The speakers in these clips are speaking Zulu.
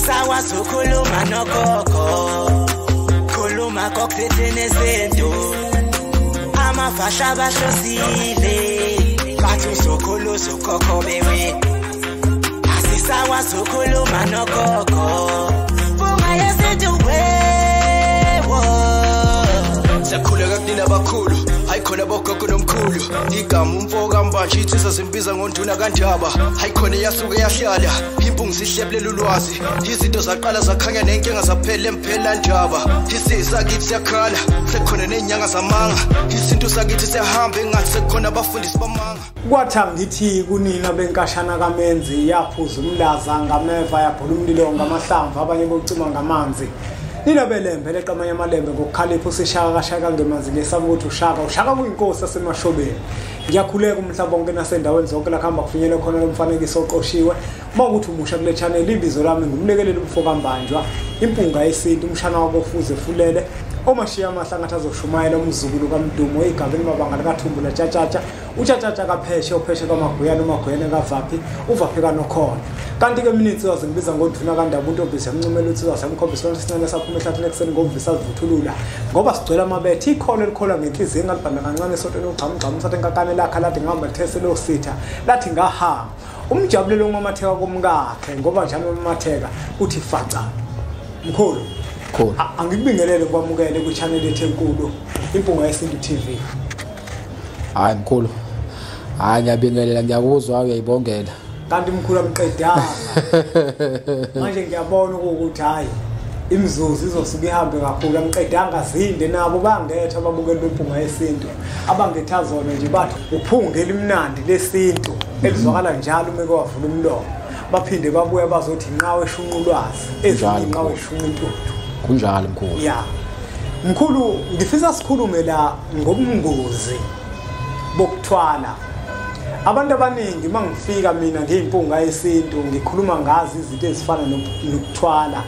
asisakwazi ukukhuluma nogogo khuluma kokuphethe nezinto amavasha abahlosile bathi usokhulu usokhokho bewe asisakwazi ukukhuluma nogogo bunga yezinto wewo siyakhuleka kunina abakhulu hayi khona bogogo nomkhulu igama umfoka mbanje itsisa simbiza ngonduna kandaba hayi khona yasuke yahlala impungu sihlebelela ulwazi izinto zaqala zakhanya nenkinga zaphela emphela njaba isisa kithi siyakhala sekhona nenyanga zamanga izinto sakithi siyahamba engathi sekhona abafundisi bamanga kwathi ngithi kunina benkashana kamenzi yaphuza umlaza ngameva yabhula umlilo ngamahlamvu abanye bocima ngamanzi nina belembe leqamanye amalembe ngokukhalipha usishaka kashaka ngemanzi ngesaba ukuthi ushaka kuyinkosi yasemashobeni ngiyakhuleka umhlaba wonke nasendaweni zonke la khamba kufinyele khona lomfanekiso oqoshiwe mawukuthi umusha kule channel ibizo lami ngumlekeleli umfoka mbanjwa impunga yesintu umshana wakofuze fulele omashiya amahlangathi azoshumayela umzukulu kaMdumo igabeni mabanga likaThumbula Tshatatsha uTshatatsha kaPheshe oPheshe kaMaguyane uMaguyane kaVaphi uVaphi kaNokhona kanti ke mina insizwa ngibiza ngoduna kaNdaba uNtombisi yamncumela insizwa samkhombisa isincane saphuma ehlathini ekseni ngomvisa sivuthulula ngoba sigcwele amabethe ikholo elikholwa ngenhliziyo engalibhanda kancane esotweni ugxamgxama umsathe enkakane lakhe lathi ngihamba lithese lositha lathi ngahamba umjabulelo ngomatheka komkakhe ngoba njalo umatheka uthi faca mkhulu cool angikubingelele kwamukele ku channel yethu enkulu impunga yesintu TV hayi mkhulu hayi ngiyabingelela ngiyakuzwa uyayibongela kanti mkhulu amqedanga manje ngiyabona ukuthi hayi imzuzu izosuka ihambe kakhulu amqedanga zinde nabo bangetha ababukeli bempunga yesintu abangethazono nje bathi uphungela imnandi lesintu elizwakala njalo uma kwavula umlomo baphinde babuye bazothi inqawe eshunqulwazi ezinye inqawe eshunqintuthu kunjalo mkhulu ya mkhulu ngifisa sikhulume la ngobungozi bokuthwala abantu abaningi mangifika mina ngeyimpunga yesintu ngikhuluma ngazi izinto ezifana nokuthwala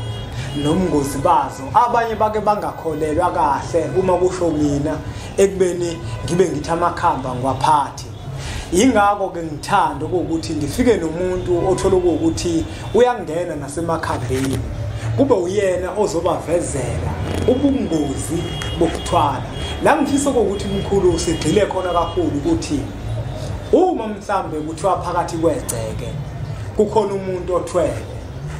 nomngozi bazo abanye bake bangakholelwa kahle uma kusho mina ekubeni ngibe ngithi amakhamba ngwaphathi ingakho ke ngithanda ukuthi ngifike nomuntu othola ukuthi uyangena nasemakhambeni kube uyena ozobavezela ubungozi bokuthwala la ngifisa ukuthi umkhulu usigcile khona kakhulu ukuthi uma mhlambe kuthiwa phakathi kwegceke kukhona umuntu othwele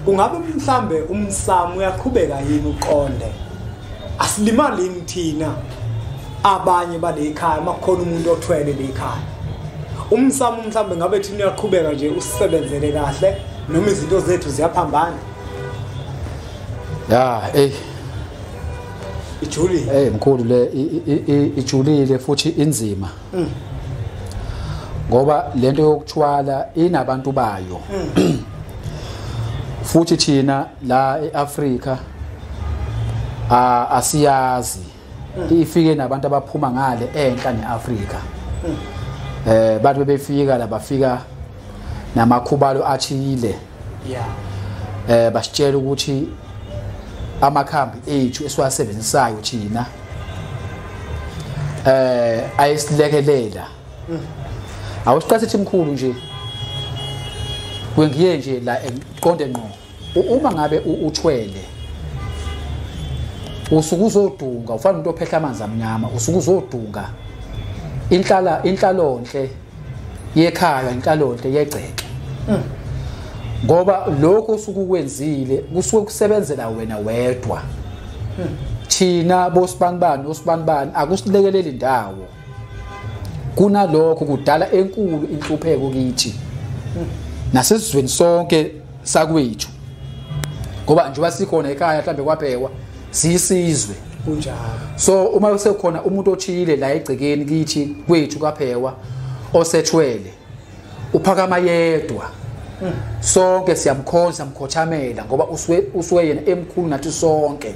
kungabe mhlambe umsamo uyaqhubeka yini uqonde asilimali thina abanye bale ekhaya makukhona umuntu othwele le ekhaya umsamo mhlambe ngabe thina uyaqhubeka nje usebenzele kahle noma izinto zethu ziyaphambana ya ijulile mkhulu le ijulile futhi inzima ngoba lento yokuthwala inabantu bayo futhi thina la eAfrika asiyazi ifike nabantu abaphuma ngale enhla neAfrika bathi befika la bafika namakhubalo athile basitshela ukuthi amakhambi ethu esiwasebenzisayo thina ayisilekelela awusiqhathithi mkhulu nje kwengiye nje la eqonde ngqo uma ngabe uthwele usuku uzodunga ufana umuntu ophehla amanzi amnyama usuku uzodunga inhlalonhle yekhaya inhlalonhle yegceke ngoba lokho usuku kwenzile kusuke kusebenzela wena wedwa thina bosibanibani akusilekeleli indawo kunalokho kudala enkulu inhlupheko kithi nasesizweni sonke sakwethu ngoba njengoba sikhona ekhaya mhlambe kwaphekwa sisizwe kunjalo so uma kusekhona umuntu othile la egcekeni kithi kwethu kwaphekwa osethwele uphakama yedwa sonke siyamkhonza mkhothamela ngoba usuke yena emkhulu nathi sonke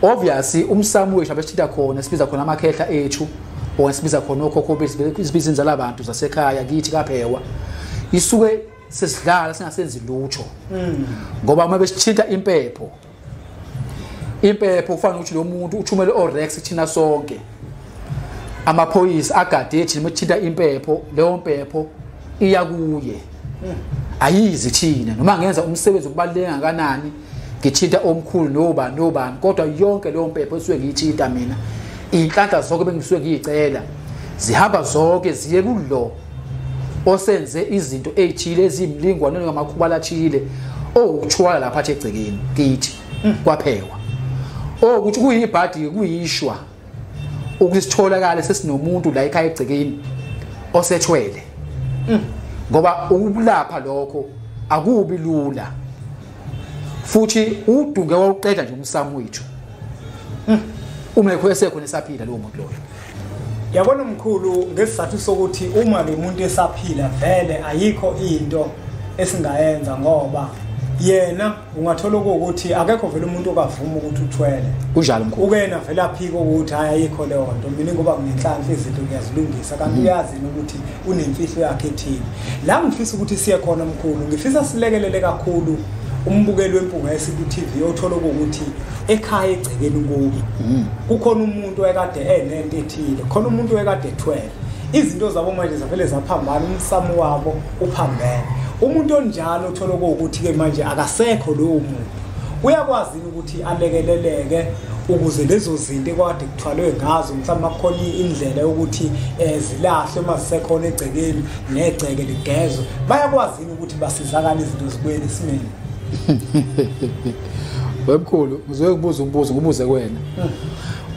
obviously umsamo wethu abesitha khona sibiza khona amakhehla ethu owasibiza khona okhokho besibiza inzala abantu zasekhaya kithi kaphekwa isuke sesidlala singasenzi lutho ngoba uma besithinta impepho kufanele ukuthi lo muntu uthumele orex thina sonke amaphoyisa agade ethi mithinta impepho leyo mpepho iya kuye ayizi thina noma ngenza umsebenzi okubaluleke kangakanani ngithinta omkhulu nobani kodwa yonke leyo mpepho esuke ngiyithinta mina inhlanhla zonke bengisuke ngiyicela zihamba zonke ziye kulo osenze izinto ezithile ezimlingwane ngamakhuba athile okuthwala lapha egcekeni kithi kwaphekwa ukuthi kuyibhadi kuyishwa ukusitholakala sesinomuntu la ekhaya egcekeni osethwele ngoba ukulapha lokho akubi lula futhi udunge wokuqeda nje umsamo wethu umekho esekhona esaphila lo muntu loyo. Yabona mkhulu ngesizathu sokuthi uma lo muntu esaphila vele ayikho into esingayenza ngoba yena ungathola ukuthi akekho vele umuntu okavuma ukuthi uthwele kunjalo mkhulu ukena vele aphika ukuthi hayi ayikho leyo nto mina ngoba nginenhlanhla izinto ngiyazilungisa kanti uyazi ukuthi unemfihlo yakhe ethini la ngifisa ukuthi siye khona mkhulu ngifisa silekelele kakhulu umbukeli wempunga yesiku TV othola ukuthi ekhaya egcekeni kubi kukhona umuntu ekade enento ethile khona umuntu ekade ethwele izinto zabo manje zavele zaphambana umsamo wabo uphambene umuntu onjalo uthola ukuthi ke manje akasekho lo muntu uyakwazi ukuthi alekeleleke ukuze lezo zinto ekade kuthwalwe ngazo mhlawumbe akukhona indlela yokuthi zilahle mazisekhona egcekeni negceke ligezwe bayakwazi ukuthi basizakale izinto zibuyele esimeni. Wemkhulu ngizokubuza ngibuze kuwena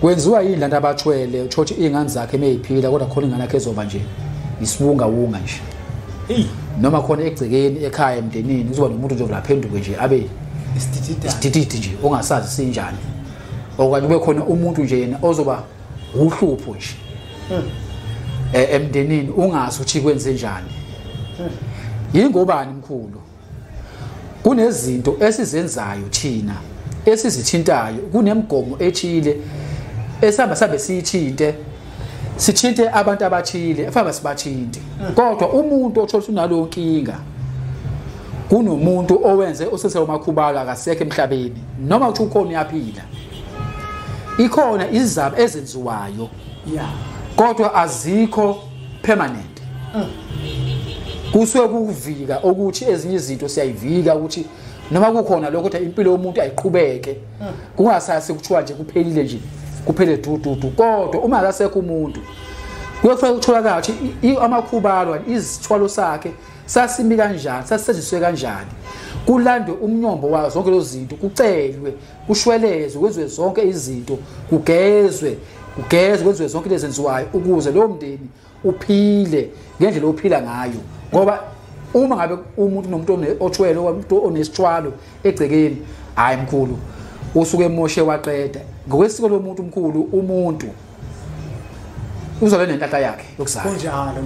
kwenziwa yini lantu abathwele uthi izingane zakhe emeyiphila kodwa khona ingane yakhe ezoba nje isibunga wunga nje noma khona egcekeni ekhaya emndenini uzoba nomuntu nje laphenduke nje abe isitititi nje ongasazi sinjani okanye kube khona umuntu nje yena ozoba uhlupho nje emndenini ungazi ukuthi kwenze njani yingobani mkhulu kunezinto esizenzayo thina esizithintayo kunemgomo ethile esihamba sabe siyithinte sithinte abantu abathile efaba sibathinte kodwa umuntu othola unalo nkinga kunomuntu owenze oseselo makhubala akasekho emhlabeni noma uthi ukhona uyaphila ikhona izizaba ezenziwayo kodwa azikho permanent kusuke kuvika ukuthi ezinye izinto siyayivika ukuthi noma kukhona lokho ukuthi impilo yomuntu ayiqhubeke kungasase kuthiwa nje kuphelile nje kuphele dududu kodwa uma akasekho umuntu kuyofanele ukutholakala ukuthi amakhubalo izithwalo sakhe sasimi kanjani sasisenziswe kanjani kulandwe umnyombo wazo zonke lezo zinto kucelwe kushwelezwe kwenziwe zonke izinto kugezwe kwenziwe zonke lezi zenziwayo ukuze lo mndeni uphile ngendlela ophila ngayo ngoba uma ngabe umuntu nomuntu othwele umuntu onesithwalo egcekeni hayi mkhulu usuke emoshe waqeda ngokwesiko lomuntu mkhulu umuntu uzobe nenhlanhla yakhe yokusala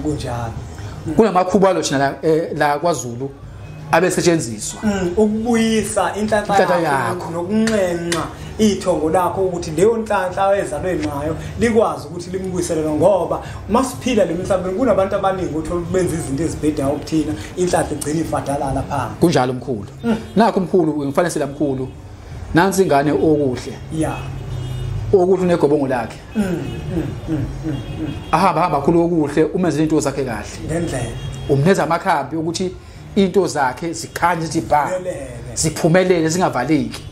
kunjalo kunamakhubalo thina la kwaZulu abesetshenziswa ukubuyisa inhlanhla yakho nokunxenxa ithongo lakho ukuthi leyo nhlanhla ezalwe nayo likwazi ukuthi limbuyisele ngoba masiphila lemhlabeni kunabantu abaningi othola benza izinto ezibhedayo ukuthina inhlanhla igcina ifadalala phansi kunjalo mkhulu nakho mkhulu ngifanele sela mkhulu nansi ingane okuhle okuhle negobongo lakhe ahamba khulu okuhle umenze into zakhe kahle ngendlela umneza amakhambi ukuthi into zakhe zikhanye zibha ziphumelele zingavaleki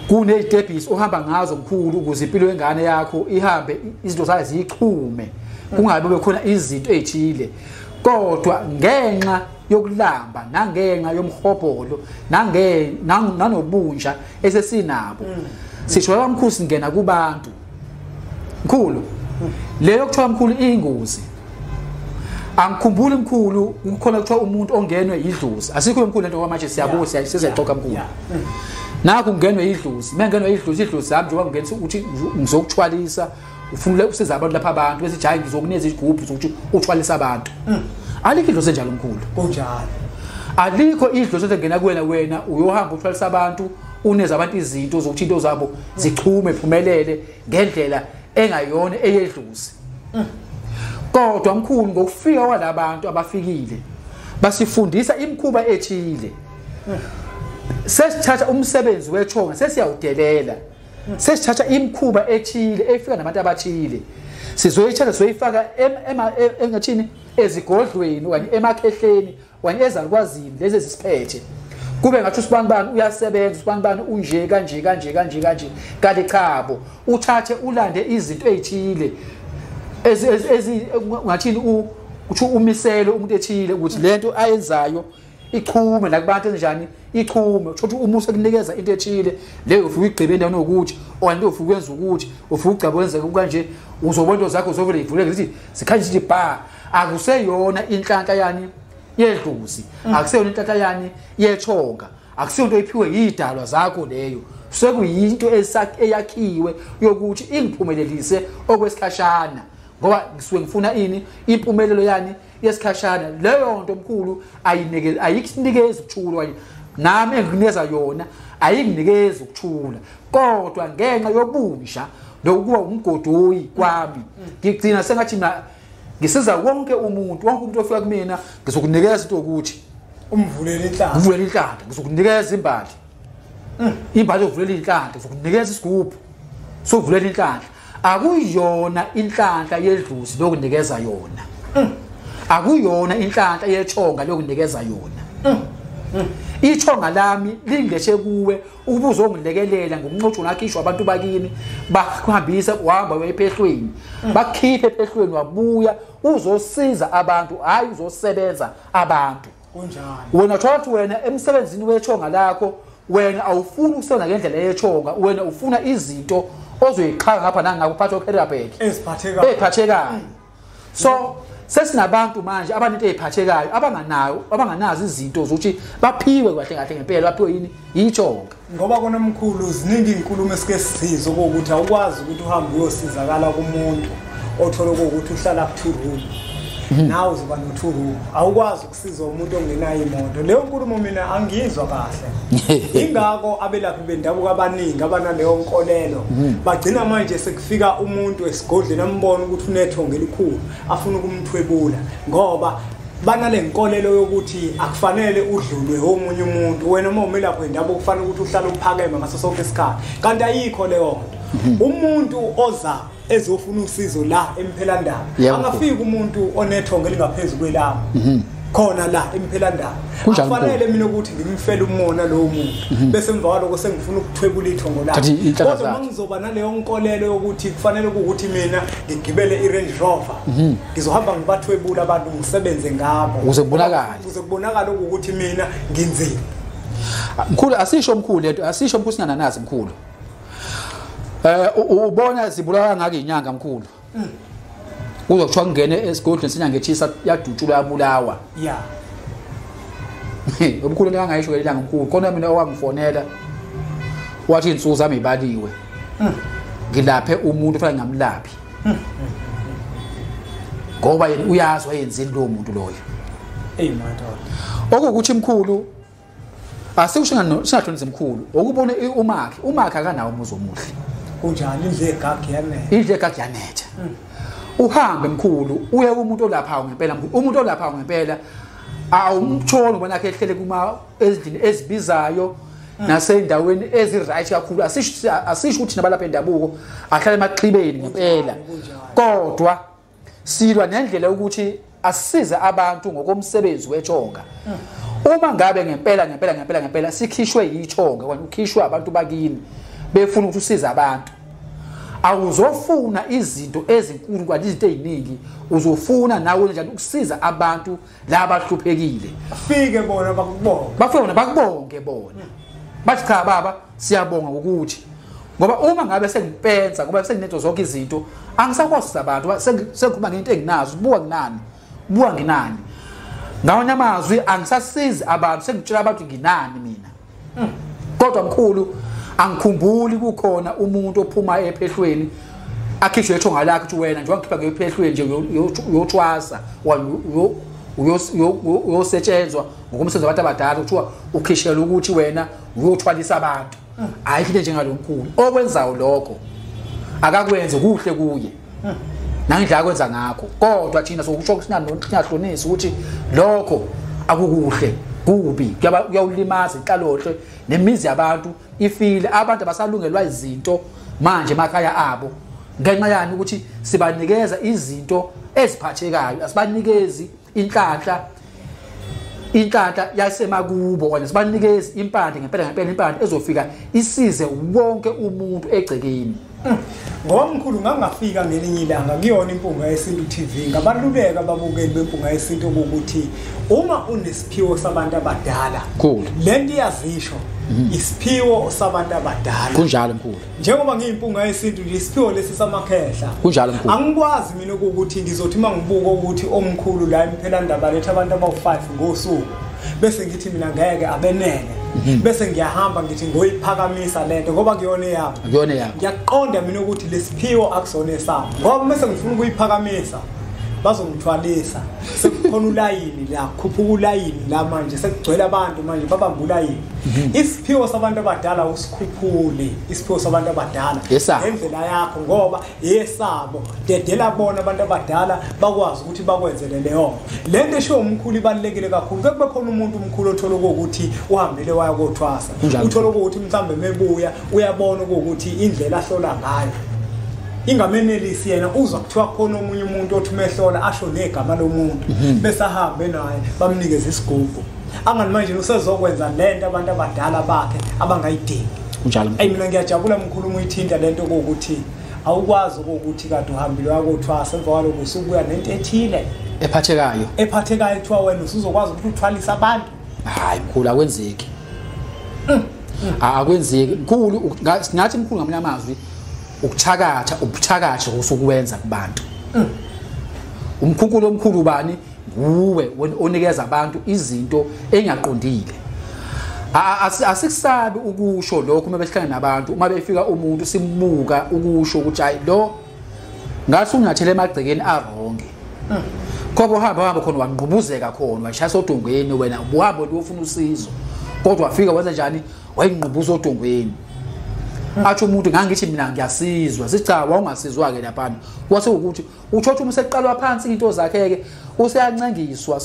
kunezitebhisi ohamba ngazo mkhulu ukuze impilo yengane yakho ihambe izinto zayo zichume kungabe bekhona izinto ezithile kodwa ngenxa yokulamba nangenxa yomhobholo nanobunja esesinabo sithola mkhulu singena kubantu mkhulu leyo kuthiwa mkhulu ingozi angikhumbuli mkhulu ukukhona kuthiwa umuntu ongenwe idlozi asikho mkhulu lento kwamanje siyabuza siyaxoxa mkhulu nakho ungenwe idlozi mengenwe idlozi yami njengoba ngenisa ukuthi ngizokuthwalisa ufuna usiza abantu lapha abantu bese jayi ngizokuneza igroup ukuthi uthwalisa abantu alikho idlozi enjalo mkhulu kunjalo alikho idlozi engena kuwena wena uyohamba uthwalisa abantu uneza abantu izinto zokuthi into zabo zichume phumelele ngendlela engayona eyedlozi kodwa mkhulu ngokufika kwalabantu abafikile basifundisa imikhuba ethile sesithatha umsebenzi wethonga sesiyawudelela sesithatha imikhuba ethile efika nabantu abathile sizoyithatha sizoyifaka engathini ezigodlweni okanye emakhehleni wena ezalikwazini lezi ezisiphethe kube ngathi usibanibani uyasebenza usibanibani unje kanje kanti chabo uthathe ulande izinto ezithile ngathini uthi umisele umuntu ethile ukuthi lento ayenzayo ichume la kubantu enjani ichume uthi umusa kunikeza into ethile leyo ufika igqibe endaweni ukuthi owanto ufika ukwenza ukuthi ufika ugcaba wenza kanje uzobona into zakho uzovele ivuleke lithi sikhanje sithi ba akuseyona inhlanhla yani yedluzi akuseyona inhlanhla yani yethonga akusiyonto iphiwe yidalwa zakho leyo sekuyinto eyakhiwe yokuthi ingiphumelelise okwesikhashana ngoba ngisuke ngifuna ini impumelelo yani yesikhashana leyo nto omkhulu ayikunikeza ukuthula kanye nami engikunikeza yona ayikunikeza ukuthula kodwa ngenxa yobunja lokuba umgodoyi kwami ngigcina sengathi mina ngisiza wonke umuntu ofika kumina ngizokunikeza into ukuthi umvulela inhlanhla ngizokunikeza imbali imbali yokuvulela inhlanhla ngizokunikeza isigubhu sokuvulela inhlanhla akuyona inhlanhla yedluzi lokunikeza yona akuyona inhlanhla yethonga lokunikeza yona ithonga lami lingeshe kuwe ukubuza ongilekelela ngokunqothu nakhishwa abantu bakini bakuhambisa uhamba wephehlweni bakhiphe ephehlweni wabuya uzosiza abantu hayi uzosebenza abantu kunjani wena thothi wena emsebenzini wethonga lakho wena awufuni ukusebenza ngendlela yethonga wena ufuna izinto ozoyiqhaka ngapha nangakuphatha okherabheke eziphathekayo so sesinabantu manje abaninto eziphathekayo abanganazo izinto zokuthi baphiwe kahle ngempela baphiwe yini yithonga ngoba kona mkhulu ziningi inkulumo esike sizizwe ukuthi awukwazi ukuthi uhambe uyosizakala kumuntu othola ukuthi uhlala ku-2 room nawe uzoba no-2 room awukwazi ukusiza umuntu ongenayo imoto leyo nkulumo mina angiyizwa kahle ingakho abelaphi bendabuko abaningi abanaleyo nkolelo bagcina manje sekufika umuntu esigodleni ambona ukuthi unethonga elikhulu afuna ukumthwebula ngoba banale nkolelo yokuthi akufanele udlulwe omunye umuntu wena uma umelaphi wendabuko kufanele ukuthi uhlale uphakeme ngaso sonke isikhathi kanti ayikho leyo nto umuntu oza ezofuna usizo la emphelandaba angafika umuntu onethonga elingaphezulu kwelami khona la emphelandaba kufanele mina ukuthi ngimfele umona lo muntu bese emva kwaloko sengifuna ukuthwebula ithongo lakhe kodwa mangizoba naleyo nkolelo yokuthi kufanele ukuthi mina ngigibele iRange Rover ngizohamba ngibathwebula abantu ngisebenze ngabo ukuze kubonakala ukuthi mina nginzima mkhulu asisho mkhulu lento asisho mkhulu singananazi mkhulu ubona zibulawa ngake inyanga mkhulu uzokuthiwa ngene esigodlweni sinyanga ethisa yadutshula yabulawa omkhulu ngangayisho ngelanga mkhulu khona mina owangifonela wathi insuku zami ibaliwe ngilaphe umuntu ufana ngamlaphi ngoba yena uyazi wayenzeni lo muntu loyo okukuthi mkhulu asikushinga singahlonise mkhulu okubona umakhe akanawo umuzi omuhle kunjani indle egagyanetha uhambe mkhulu uye kumuntu olapha ngempela umuntu olapha ngempela awumthola ubona yakhe ehlele kuma ezindini ezibizayo naseyindaweni eziright kakhulu asisho ukuthi nabalapha endabuko ahlale emaxhibeni ngempela kodwa silwa nendlela ukuthi asisize abantu ngokomsebenzi wethonga uma ngabe ngempela sikhishwe yithonga kwani ukhishwe abantu bakini befuna ukuthi usize abantu awuzofuna izinto ezinkulu kwani izinto eziningi uzofuna nawe njani ukusiza abantu laba abahluphekile afike bona bakubonge bona bathi cha baba siyabonga ukuthi ngoba uma ngabe sengipenza ngoba senginetho zonke izinto angisakwazi abantu sengikhuluma ngento enginazo buka nginani ngawona amazwi angisasizi abantu sengitshela abantu nginani mina kodwa mkhulu angikhumbuli kukhona umuntu ophuma ephehlweni akhishwe ethonga lakhe uthi wena nje wangikhipha ngephehlweni nje uyothwasa uyosetshenzwa ngokomsebenzi wabantu abadala kuthiwa ukhishela ukuthi wena uyothwalisa abantu ayikho into njengalomkhulu okwenzayo lokho akakwenze kuhle kuye nangindlela akwenza ngakho kodwa thina sokusho singahlonisi ukuthi lokho akukuhle kubi kuyawulimaza inhlalohle nemizi yabantu ifile abantu abasalungelwa izinto manje emakhaya abo ngenxa yani ukuthi sibanikeza izinto eziphathekayo asibanikezi inhlanhla inhlanhla yasemakubo wena sibanikeza impande ngempela impande ezofika isize wonke umuntu egcekeni. Ngoba mkhulu ngangafika ngelinye ilanga kuyona impunga yesintu TV ngabaluleka ababukeli bempunga yesintu ukuthi uma unesiphiwo sabantu abadala lento iyazisho isiphiwo sabantu abadala kunjalo mkhulu njengoba ngiyimpunga yesintu nje isiphiwo lesi samakhehla kunjalo mkhulu angikwazi mina ukuthi ngizothi mangibuka ukuthi omkhulu la imphela ndaba lethu abantu abawu5 ngosuku bese ngithi mina ngeke abenene bese ngiyahamba ngithi ngoyiphakamisa lento ngoba kuyona yami ngiyaqonda mina ukuthi lesiphiwo akusona sami ngoba bese ngifuna ukuyiphakamisa bazongithwalisa sekukhona ulayini la khuphuka ulayini la manje sekugcwele abantu manje babamba ulayini isiphiwo sabantu abadala usikhuphule isiphiwo sabantu abadala ngendlela yakho ngoba yesabo dedela bona abantu abadala bakwazi ukuthi bakwenzele leyo lento esho umkhulu ibalekile kakhulu kube khona umuntu umkhulu othola ukuthi uhambile waya kothwasa uthola ukuthi mhlambe mebuya uyabona ukuthi indlela ahlola ngayo ingamenelisi yena uzwa kuthiwa khona omunye umuntu othi umehlola asho negama lomuntu bese ahambe naye bamnikeza isigubhu angani manje usezokwenza lento abantu abadala bakhe abangayidingi njalo mina ngiyajabula mkhulu uyithinta lento ukuthi awukwazi ukuthi kade uhambile wakothwasa emva kwalokho usubuya nento ethile ephathekayo kuthiwa wena usuzokwazi ukuthi uthwalise abantu hayi mkhulu akwenzeki akwenzeki mkhulu ngathi mkhulu ngamanye amazwi ubuthakatha usukwenza kubantu umkhukhulo omkhulu bani nguwe onikeza abantu izinto engaqondile asikusabi ukusho lokho uma behlangana nabantu uma befika umuntu simbuka ukusho ukuthi hayi lo ngathi unyathele emagcekeni aronge ngoba uhamba khona wangqubuzeka khona washaya odongweni wena ubuhambo lofuna usizo kodwa wafika wenza njani wayingqubuza odongweni athi umuntu ngangithi mina ngiyasizwa sicha wawungasizwa ke lapha kwase ukuthi uthotha uma seqalwa phansi into zakhe ke useyancengiswa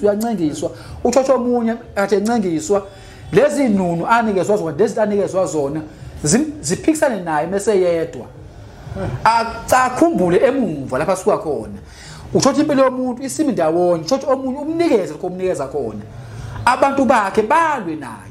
uyancengiswa uthotha omunye athi encengiswa lezi nunu anikezwa zona lezi anikezwa zona ziphikisane naye mase yedwa akukhumbule emuva lapha suka khona uthotha impilo yomuntu isimi ndawonye uthotha omunye umnikeze lokho umnikeza khona abantu bakhe balwe naye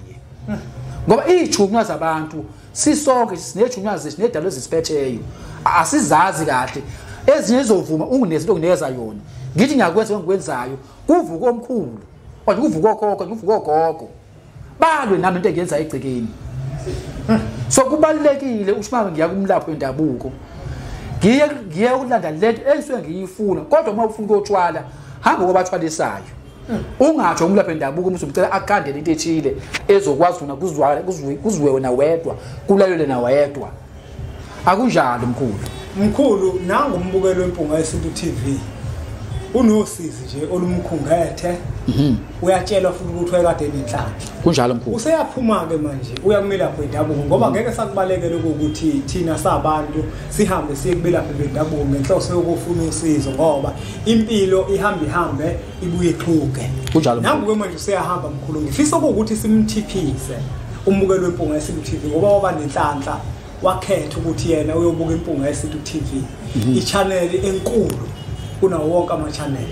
ngoba ijunywa zabantu sisonke sinejunywa zinedalo ezisiphetheyo asizazi kahle ezinye izovuma unginezinto okunikeza yona ngithi ngiyakwenza ngikwenzayo kuvuka omkhulu kodwa kuvuka okhokho kuvuka ogogo balwe nami into engenza egcekeni so kubalekile ushimanga ngiya kumlapho wendabuko ngiye ukulanda lento engisuke ngiyifuna kodwa uma ufuna ukutshwala hamba kwabathwalisayo ungatsho umlapho wendabuko umsumcela akhandele into ethile ezokwazi una kuzwe wena wedwa kulalele na wedwa akunjalo mkhulu nangu umbukelo wempunga yesintu TV unosizi nje olumkhungethe uyatshelwa futhi ukuthi wayekade nenhlanhla kunjalo mkhulu useyaphuma ke manje uyakumilapho wendabuko ngoba ngeke sakubalekele ukuthi thina sabantu sihambe siye kubelapho bendabuko ngenhloso yokufuna usizo ngoba impilo ihambe ibuye ixhuke kunjalo nangu manje useyahamba mkhulu ngifisa ukuthi simthiphise umbukelo wempunga yesintu TV ngoba waba nenhlanhla wakhetha ukuthi yena uyobuka impunga yesintu TV i-channel enkulu kunawo wonke ama-channel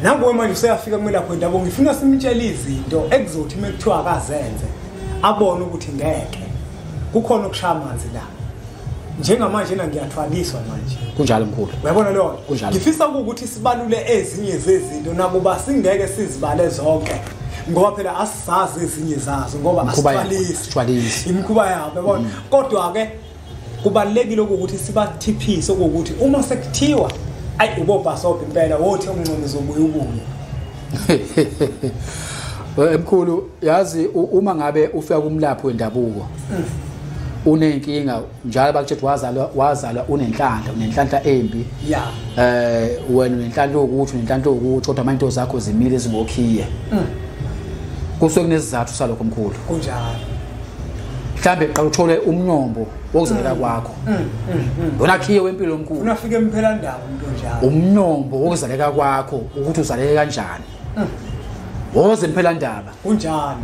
nangu manje useyafika kumilapho wendabuko ngifuna simtshele izinto ekuzothi mekuthiwa akazenze abone ukuthi ngeke kukhona ukushaya amanzi la njengamanje ngiyathwaliswa manje kunjalo mkhulu uyabona lo ngifisa ukuthi sibalule ezinye zezinto nakuba singeke sizibale zonke ngoba phela asisazi ezinye zazo ngoba asithwalisi imkhuba yabo yabona kodwa ke kubalekile ukuthi sibathiphise ukuthi uma sekuthiwa ayi ubobhasobha impela wothi omncane zobuya ubuye emkhulu yazi uma ngabe ufika kumlapho wendabuko unenkinga njalo bakuthethe wazalwa unenhlanhla embi wena unenhlanhla ukuthi kodwa amanto zakho zimile ezingokhiye kusuke kunesizathu salokho mkhulu kunjalo mhlambe qala uthole umnyombo wokuzaleka kwakho yona khiye wempilo omkhulu unafika emphela ndawo umuntu njalo umnyombo wokuzaleka kwakho ukuthi uzaleke kanjani woze imphela ndaba kunjalo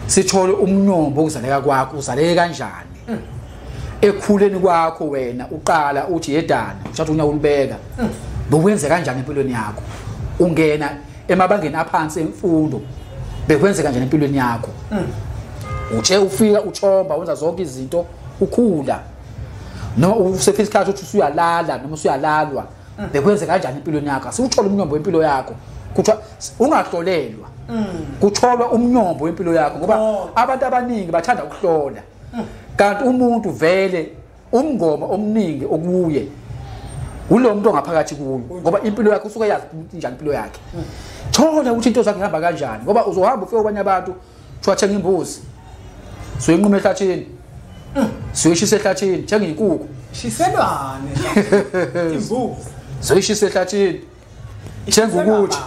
sithole umnyombo wokuzaleka kwakho uzaleke kanjani ekhuleni kwakho wena uqala uthi yedana uthatha unya ulibeka bokwenze kanjani empilweni yakho ungena emabangeni aphansi emfundo bekwenzeka nje empilweni yakho uthe ufika uchomba wenza zonke izinto ukhula noma usefika isikhathi uthi usuyalala noma usuyalalwa bekwenzeka kanjani empilweni yakho asiwuthola umnyombo wempilo yakho kuthiwa ungahlolelwa kutholwa umnyombo wempilo yakho ngoba abantu abaningi bathanda ukuhlola kanti umuntu vele umngoma omningi okuye ulo muntu ongaphakathi kuyo ngoba impilo yakhe usuke yazi njani impilo yakhe thola ukuthi into zakhe ihamba kanjani ngoba uzohamba ufike kwabanye abantu twathenga imbuzi soyinqume ehlathini soyishisa ehlathini thenga inkukhu shiselwane imbuzi soyishisa ehlathini thenga ukuthi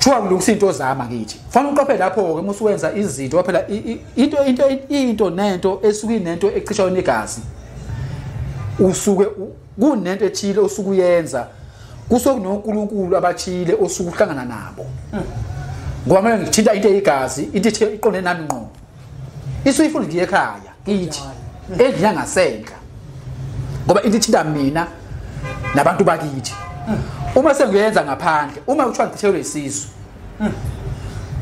Chwa kulungisa into zama ngithi. Fanele uqaphele lapho ke musuwenza izinto phela into nento esuke inento ecisha unegazi. Usuke kunento ethile osuke uyenza. Kusuke noNkulunkulu abathile osuke uhlangana nabo. Ngoba manje ngithinta into eyigazi, into iqonde nami ngqo. Isuyifuna ngiye ekhaya, ngithi endlini ngasenhla. Ngoba into ithinta mina nabantu bakithi. Uma sengiyenza ngaphandle, uma kuthiwa ngithelwe isisu.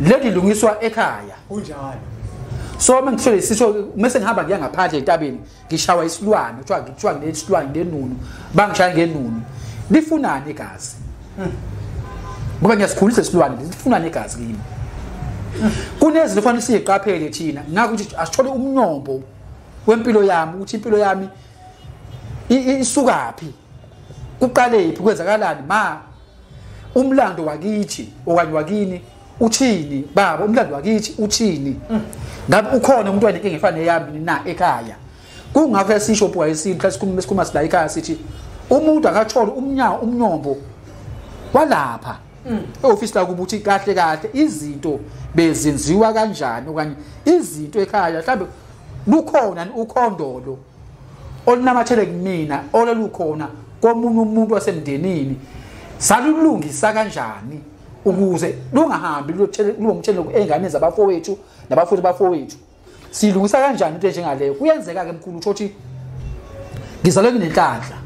Leli lungiswa ekhaya. Kunjalo. So uma ngithelwe isisu, mase ngihamba ngiya ngaphandle entabeni, ngishawa isilwane, kuthiwa nginesilwane ngenunu, bangishaya ngenunu. Lifunani igazi? Ngoba ngiyasikhulisa isilwane, lifunani igazi kimi. Kunezinto kufanele siyiqaphele thina, ngakuthi asithole umnyombo wempilo yami, ukuthi impilo yami isukaphi. Kuqalephi kwenzakalani ma umlando wakithi okanye wakini uthini baba umlando wakithi uthini ngabe ukhona umuntu wanenkinga efane yami na ekhaya kungakho sisho yesintu xa sikhuluma sila ekhaya sithi umuntu akathola umnyombo walapha eoffice la kubuthi kahle kahle izinto bezenziwa kanjani okanye izinto ekhaya mhlambe lukhona ukhondolo olunamathele kumina olukhona komunye umuntu wasemndenini salulungisa kanjani ukuze lungahambi lungumthelelo engane zabafowethu nabafuthi bafowethu silungisa kanjani into njengaleyo kuyenzeka ke mkhulu uthi ngizalwe ngenhlanhla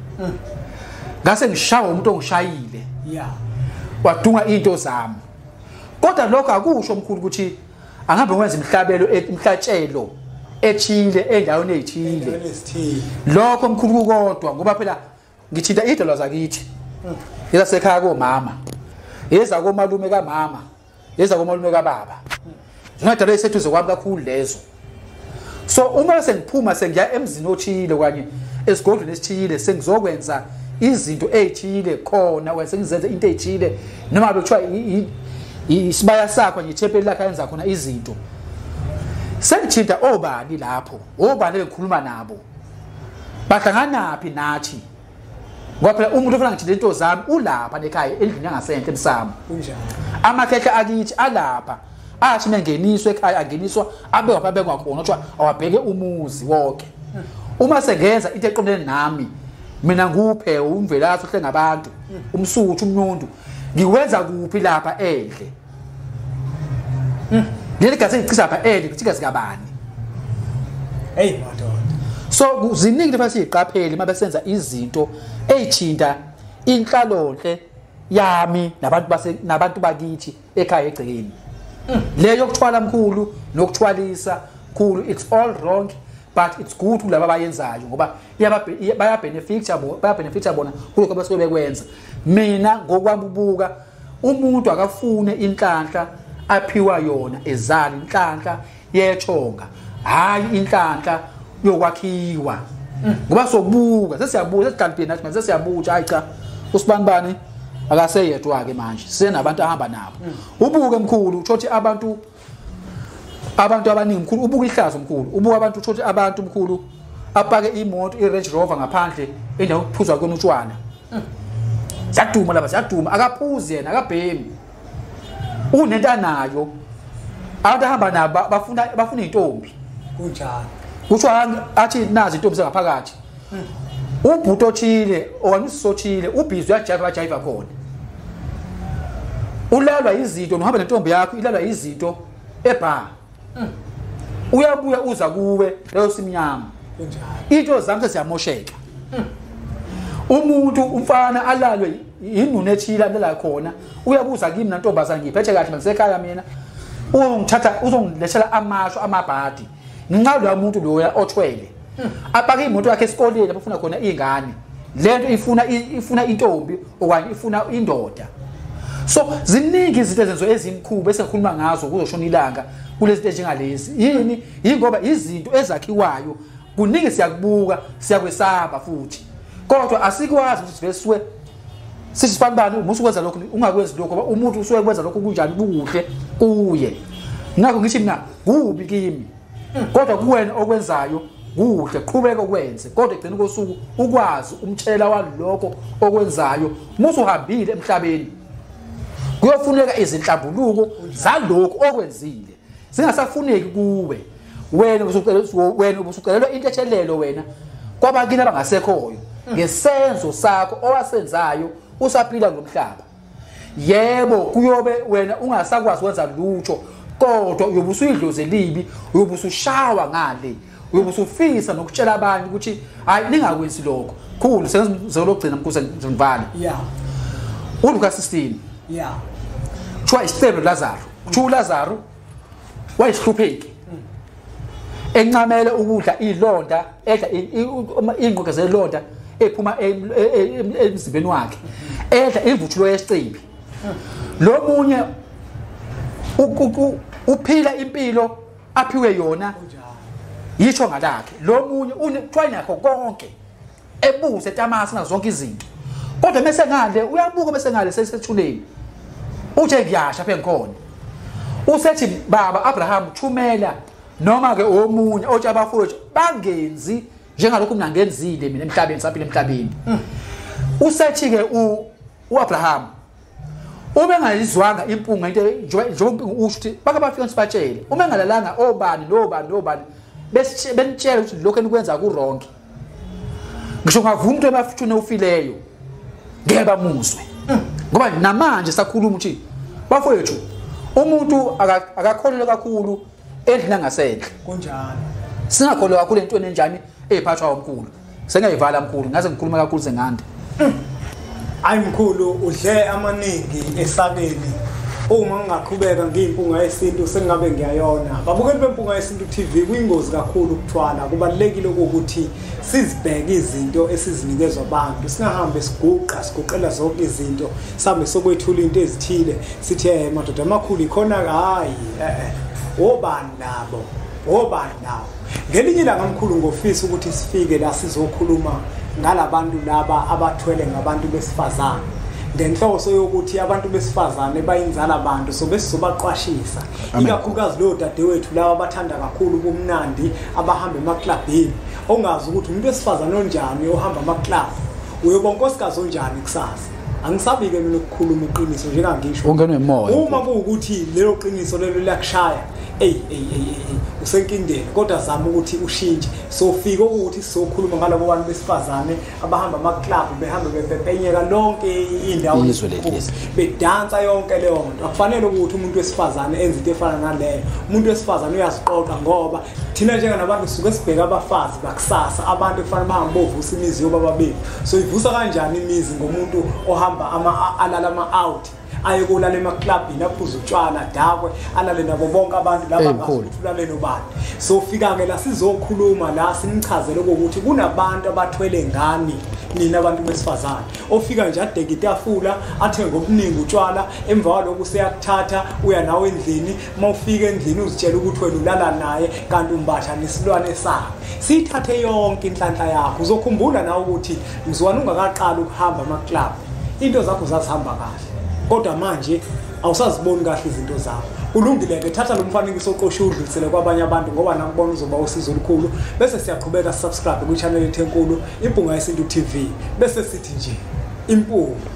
ngase ngishawa umuntu ongishayile wadunga into zami kodwa lokho akusho mkhulu ukuthi angabe ngwenza imhlatshelo ethile endaweni ethile lokho mkhulu kodwa ngoba phela ngithinta idolo zakithi ezasekhaya komama eza komalume kamama eza komalume kababa ngadala isethuze kwami kakhulu lezo so uma sengiphuma sengiya emzini othile kanye esigodlweni esithile sengizokwenza izinto ezithile khona wenze ngizenze into ezithile noma bekuthiwa isibaya sakho ngithempeli lakhe yenza khona izinto sengithinta obani lapho obani engikhuluma nabo bahlanganaphi nathi ngoba phela umuntu ofuna ngithile into zami ulapha nekhaya endlini yangasenhle emsamo kunjalo amakhekhe akithi alapha athi mengeniswe ekhaya angeniswa abekwa khona kuthiwa awabheke umuzi wonke uma sengenza into eqondene nami mina nguphe umvelazi ohle ngabantu umsuthu umnyundu ngiwenza kuphi lapha endle leli gazi licisa lapha endle kuthika sikabani hey madoda so ziningi lefa siqaphele mabesenza izinto ezithinta inhlalonhle yami nabantu bakithi ekhaya egcekeni leyo kuthwala mkhulu nokuthwalisa khulu it's all wrong but it's good kulabo abayenzayo ngoba baya benefita bona kuloko basuke bekwenza mina ngokwami ubuka umuntu akafune inhlanhla aphiwa yona ezali inhlanhla yethonga hayi inhlanhla yokwakhiwa ngoba sokubuka sesiyabuka sesiqalipeni nathi manje sesiyabuka hayi cha usibanibani akaseyedwa ke manje senabantu ahamba nabo ubuke mkhulu uthi abantu abaningi mkhulu ubuka ihlazo mkhulu ubuka abantu uthi abantu mkhulu apake imoto iRange Rover ngaphandle endawo kuphuzwa kona utshwana siyaduma lapha siyaduma akaphuzi yena akabhemi unento anayo abantu ahamba nabo bafuna intombi kunjalo kuthiwa athi nazi intombi zangaphakathi ubhuto othile okanye usisothile ubhizi uyajiva khona ulalwa izinto nohamba nentombi yakho ilalwa izinto ebar uyabuya uza kuwe leyo simnyama kunjalo into zami seziyamosheka umuntu umfana alalwe inune ethila la khona uyabuza kimi nantombazana ngiphethe kahle ngisekhaya mina uzongilethela amasho amabhadi nginqa lo muntu lo othwele apaka imoto yakhe esikoleni lapho ufuna khona izingane lento ifuna intombi okanye ifuna indoda. So ziningi izinto ezenzo ezimkhulu bese ngikhuluma ngazo kuzoshona ilanga kulezi zinto njengalezi yini ingoba izinto ezakhiwayo kuningi siyakubuka siyakwesaba futhi kodwa asikwazi ukuthi siveswe sithi sibambane umusukwenza lokho ungakwenzi lokho ngoba umuntu usuke kwenza lokho kunjani kuhle kuye ngakho ngithi mina kubi kimi kodwa kuwena okwenzayo kuhle qhubeka ukwenze kodwa egcina kosuku ukwazi umtshela walokho okwenzayo musu uhambile emhlabeni kuyofuneka izinhlambuluko zalokho okwenzile zingasafuneki kuwe wena ubusucelelwa into etshelelo wena kwabakini abangasekhoyo ngesenzo sakho owasenzayo usaphila ngomhlaba. Yebo kuyobe wena ungasakwazi ukwenza lutho kodwa uyobusuyidloze libi uyobusushawa ngale uyobusufisa nokutshela abanye ukuthi hayi ningakwenzi lokho khulu senze lokugcina mkuze ngivale uLukas 16 chwa isicelo Lazaro wayihlupheki encamele ukudla ilonda edla ingqoke zelonda ephuma emzimbeni wakhe edla imvuthulo yesicibi lo munye uphila impilo aphiwe yona yisho ngalakhe lo munye unethwanya yakho konke ebuze etamasi nazo zonke izinto kodwa mase ngale uyabuka bese ngale sesethuleni uthe ngiyasha phe ngikhona usethi baba Abraham thumela noma ke omunye othi abafowethu bangenzi njengalokho mina ngenzile mina emhlabeni saphila emhlabeni usethi ke uAbraham uma engalizwanga impunga into njengoba uthi baka bafika sibatshele uma engalalanga obani nobani bese benitshela ukuthi lokho enikwenza kuronke ngisho ngavuma umuntu ebafuthune ufileyo ngeke bamuzwe ngoba namanje sakhuluma ukuthi bafowethu umuntu akakholelwa kakhulu endlina ngasedle kunjalo singakholelwa kakhulu entweni enjani eziphathwa omkhulu sengayivala mkhulu ngaze ngikhuluma kakhulu zengande ayi mkhulu udle amaningi esabeni uma ngingaqhubeka ngiyimpunga yesintu sengabe ngiyayona babukeli bempunga yesintu TV kuyingozi kakhulu ukuthwala kubalekile ukuthi sizibheke izinto esizinikezwa abantu singahambe siguqela zonke izinto sambe sokwethula into ezithile sithi madoda amakhulu ikhona hayi obani nabo ngelinye ilanga mkhulu ngofisa ukuthi sifike la sizokhuluma ngalabantu laba abathwele ngabantu besifazane ngenhloso yokuthi abantu besifazane bayinzala abantu so besizobaqwashisa ikakhulukazi lo dadewethu laba abathanda kakhulu kumnandi abahamba emaklabhini ongazi ukuthi umuntu wesifazane onjani ohamba amaklab uyobonkosikazi onjani kusasa angisabike mina ukukhuluma iqiniso njengangisho ungenwe emoya uma kuukuthi lelo qiniso lelo liyakushaya usenkingeni kodwa zama ukuthi ushintshe sofika ukuthi sizokhuluma ngalabo bantu besifazane abahamba amaklab behamba bepepenyeka lonke indawo bedansa yonke leyo nto akufanele ukuthi umuntu wesifazane enze into efana naleyo umuntu wesifazane uyaziqoqa ngoba thina njenganabantu suke sibheka abafazi bakusasa abantu efanele bahamba bovusa imizi yobaba bethu so ivusa kanjani imizi ngomuntu ohamba alala ama-out ayekulala emaklabhini aphuza utshwala dakwe alale nabo bonke abantu laba abafutulale nobani so fika ke la sizokhuluma la simchazele ukuthi kunabantu abathwele ngani nina abantu besifazane ofika nje adeka itafula athenga okuningi utshwala emva kwalokho useyakuthatha uya nawe endlini mawufika endlini uzitshela ukuthi wena ulala naye kanti umbatha nesilwane sakhe sithathe yonke inhlanhla yakho uzokhumbula nawe ukuthi mzwana ungakaqala ukuhamba amaklab into zakho zasihamba kahle kodwa manje awusaziboni kahle izinto zakho ulungile ke thatha lo mfanekiso oqosha udlulisele kwabanye abantu ngoba nakubona uzoba usizo olukhulu bese siyaqhubeka subscribe ku channel yethu enkulu Impunga Yesintu TV bese sithi nje impunga